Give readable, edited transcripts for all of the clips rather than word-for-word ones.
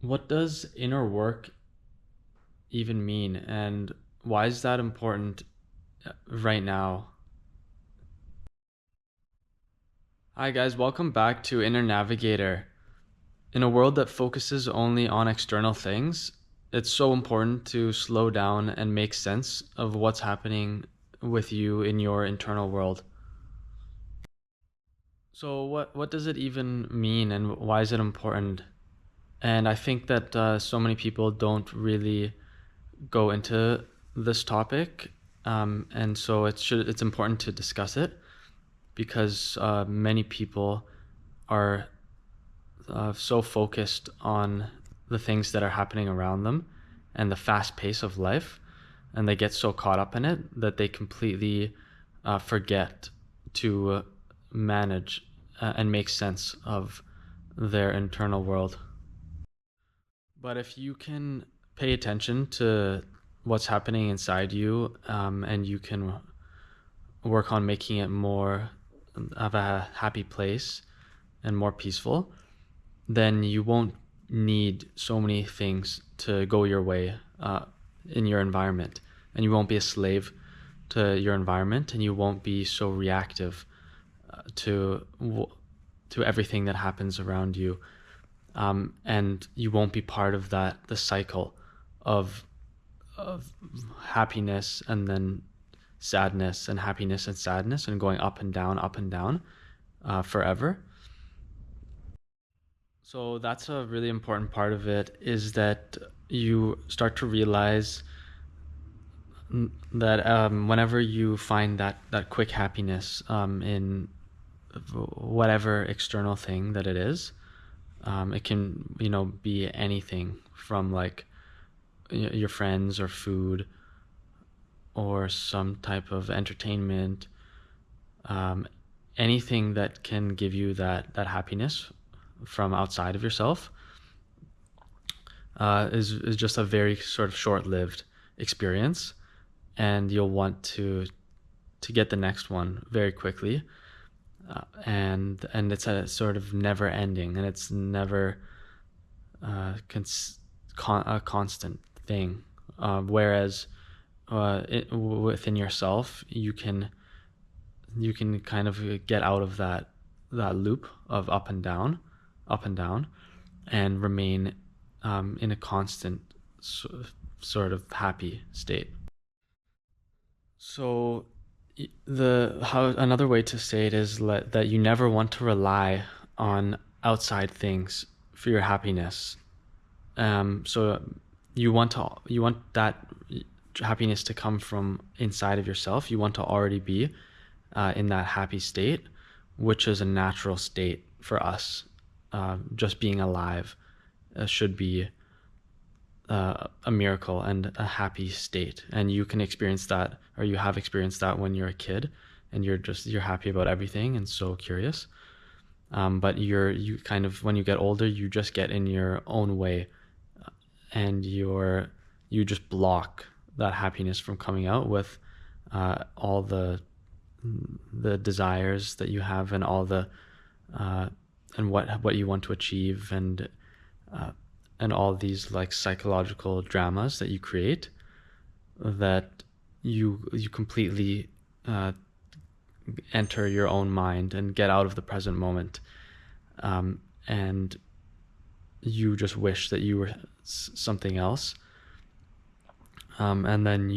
What does inner work even mean, and why is that important right now? Hi, guys, welcome back to Inner Navigator. In a world that focuses only on external things, it's so important to slow down and make sense of what's happening with you in your internal world. So, what does it even mean, and why is it important? And I think that so many people don't really go into this topic, and so it's important to discuss it because many people are so focused on the things that are happening around them and the fast pace of life, and they get so caught up in it that they completely forget to manage and make sense of their internal world. But if you can pay attention to what's happening inside you, and you can work on making it more of a happy place and more peaceful, then you won't need so many things to go your way in your environment. And you won't be a slave to your environment, and you won't be so reactive to to everything that happens around you. And you won't be part of the cycle of of happiness and then sadness and happiness and sadness and going up and down forever. So that's a really important part of it, is that you start to realize that whenever you find that quick happiness in whatever external thing that it is, it can be anything from like your friends or food or some type of entertainment, um, anything that can give you that happiness from outside of yourself is just a very sort of short-lived experience, and you'll want to get the next one very quickly, and it's a sort of never ending, and it's never a constant thing. Whereas within yourself, you can kind of get out of that loop of up and down, and remain in a constant sort of happy state. So the how another way to say it is that you never want to rely on outside things for your happiness. So you want that happiness to come from inside of yourself. You want to already be in that happy state, which is a natural state for us. Just being alive should be a miracle and a happy state. And you can experience that, or you have experienced that when you're a kid, and you're happy about everything and so curious. But you kind of, when you get older, you just get in your own way, and you just block that happiness from coming out with all the desires that you have, and all the and what you want to achieve, uh, and all these like psychological dramas that you create, that you completely enter your own mind and get out of the present moment, and you just wish that you were something else, and then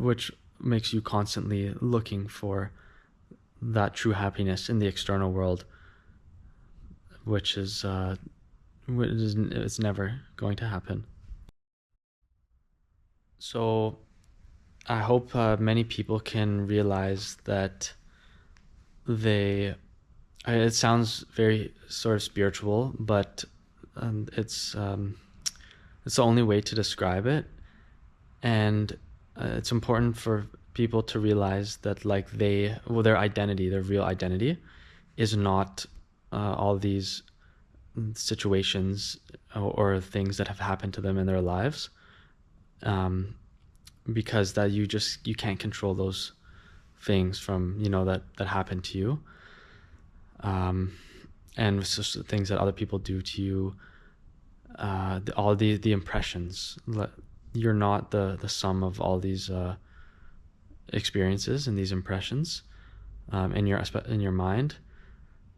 which makes you constantly looking for that true happiness in the external world, which is it's never going to happen. So I hope many people can realize that they. It sounds very sort of spiritual, but it's the only way to describe it, and it's important for people to realize that like their identity, their real identity, is not all these situations or things that have happened to them in their lives, um, because that you can't control those things from that happen to you, um, and it's just things that other people do to you, all the impressions. You're not the sum of all these experiences and these impressions in your mind.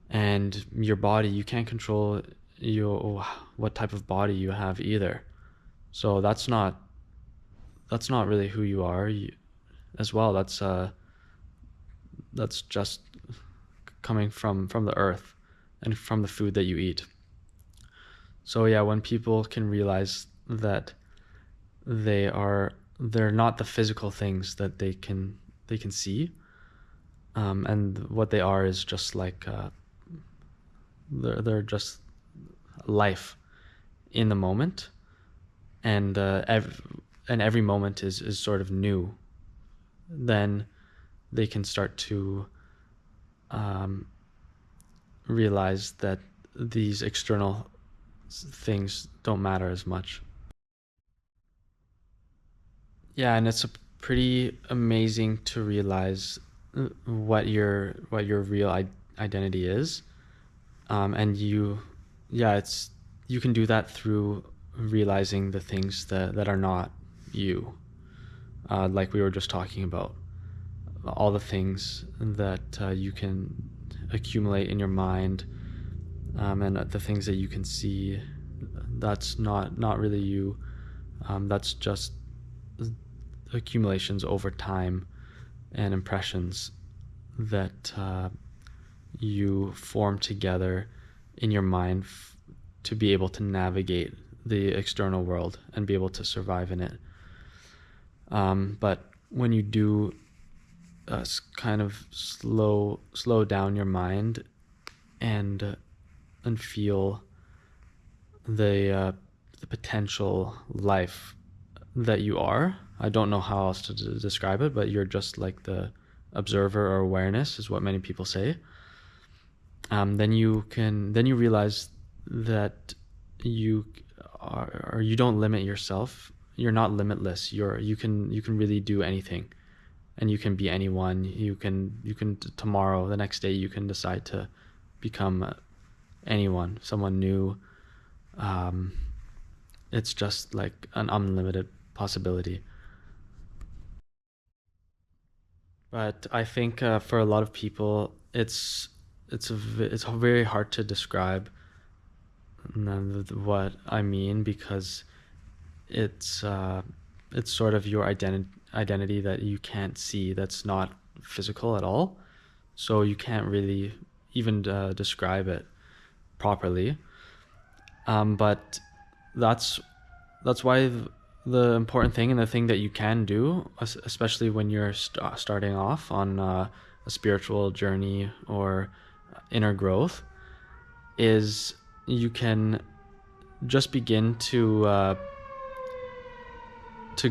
And your body, you can't control what type of body you have either. So that's not really who you are as well. That's just coming from the earth and from the food that you eat. So yeah, when people can realize that they're not the physical things that they can see, and what they are is just like they're just life in the moment, and every moment is sort of new. Then they can start to realize that these external things don't matter as much. Yeah, and it's a pretty amazing to realize what your real identity is. And yeah, you can do that through realizing the things that are not you, like we were just talking about, all the things that you can accumulate in your mind, and the things that you can see, that's not really you. That's just accumulations over time and impressions that you form together in your mind to be able to navigate the external world and be able to survive in it. But when you do kind of slow down your mind and feel the potential life that you are. I don't know how else to describe it, but you're just like the observer or awareness is what many people say. Then you realize that you or you don't limit yourself. You're not limitless. You can really do anything, and you can be anyone. You can tomorrow, the next day, you can decide to become anyone, someone new. It's just like an unlimited possibility. But I think for a lot of people, it's very hard to describe what I mean, because it's it's sort of your identity that you can't see, that's not physical at all. So you can't really even describe it properly. But that's that's why the important thing and the thing that you can do, especially when you're starting off on a spiritual journey or inner growth, is you can just begin to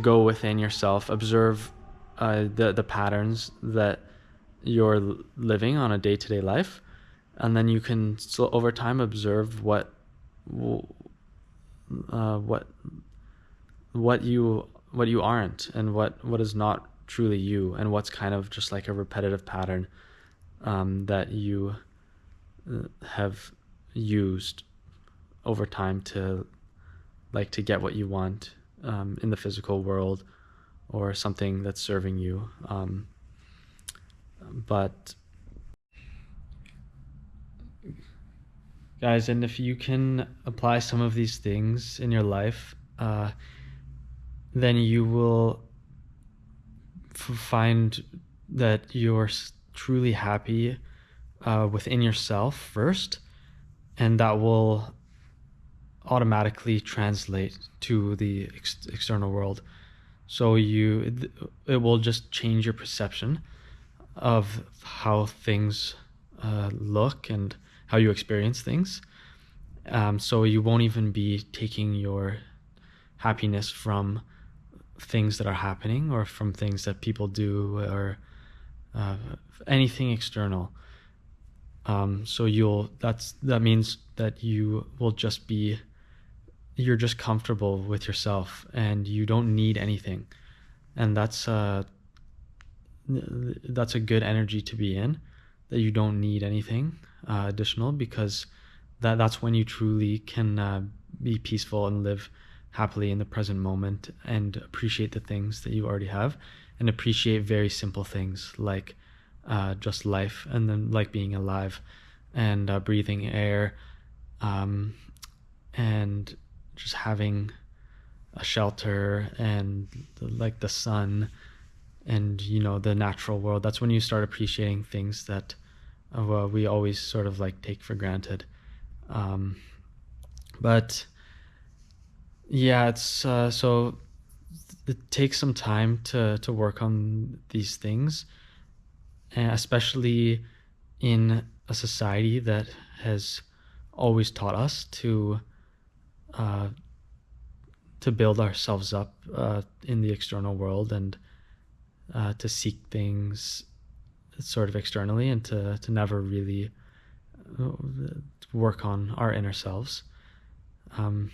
go within yourself, observe the patterns that you're living on a day-to-day life, and then you can over time observe what what you aren't, and what is not truly you, and what's kind of just like a repetitive pattern that you have used over time to get what you want in the physical world, or something that's serving you. But guys, and if you can apply some of these things in your life, then you will find that you're truly happy within yourself first, and that will automatically translate to the external world. So it will just change your perception of how things look and how you experience things. So you won't even be taking your happiness from things that are happening, or from things that people do, or anything external. So that means that you're just comfortable with yourself, and you don't need anything. And that's a good energy to be in, that you don't need anything additional, because that's when you truly can be peaceful and live happily in the present moment and appreciate the things that you already have and appreciate very simple things like just life, and then like being alive and breathing air, um, and just having a shelter and like the sun and the natural world. That's when you start appreciating things that we always sort of like take for granted. um, but yeah, it's so it takes some time to work on these things, and especially in a society that has always taught us uh, to build ourselves up in the external world, and to seek things sort of externally, and to never really uh, work on our inner selves, um,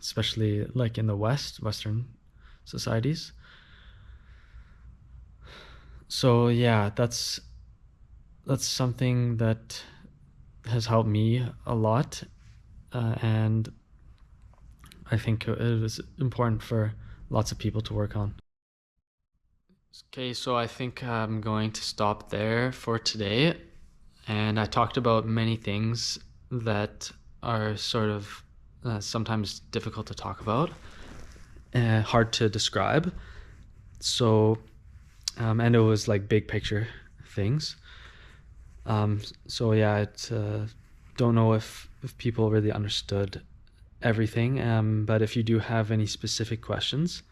especially like in the Western societies. So yeah, that's something that has helped me a lot, and I think it is important for lots of people to work on. Okay, so I think I'm going to stop there for today. And I talked about many things that are sort of sometimes difficult to talk about, hard to describe. So, and it was like big picture things. So yeah, I don't know if people really understood everything. But if you do have any specific questions,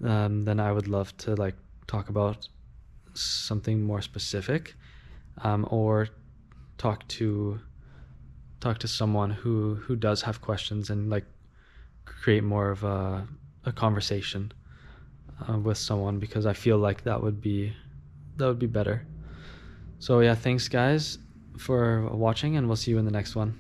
then I would love to like talk about something more specific, or talk to someone who does have questions, and like create more of a conversation with someone, because I feel like that would be better. So yeah, thanks guys for watching, and we'll see you in the next one.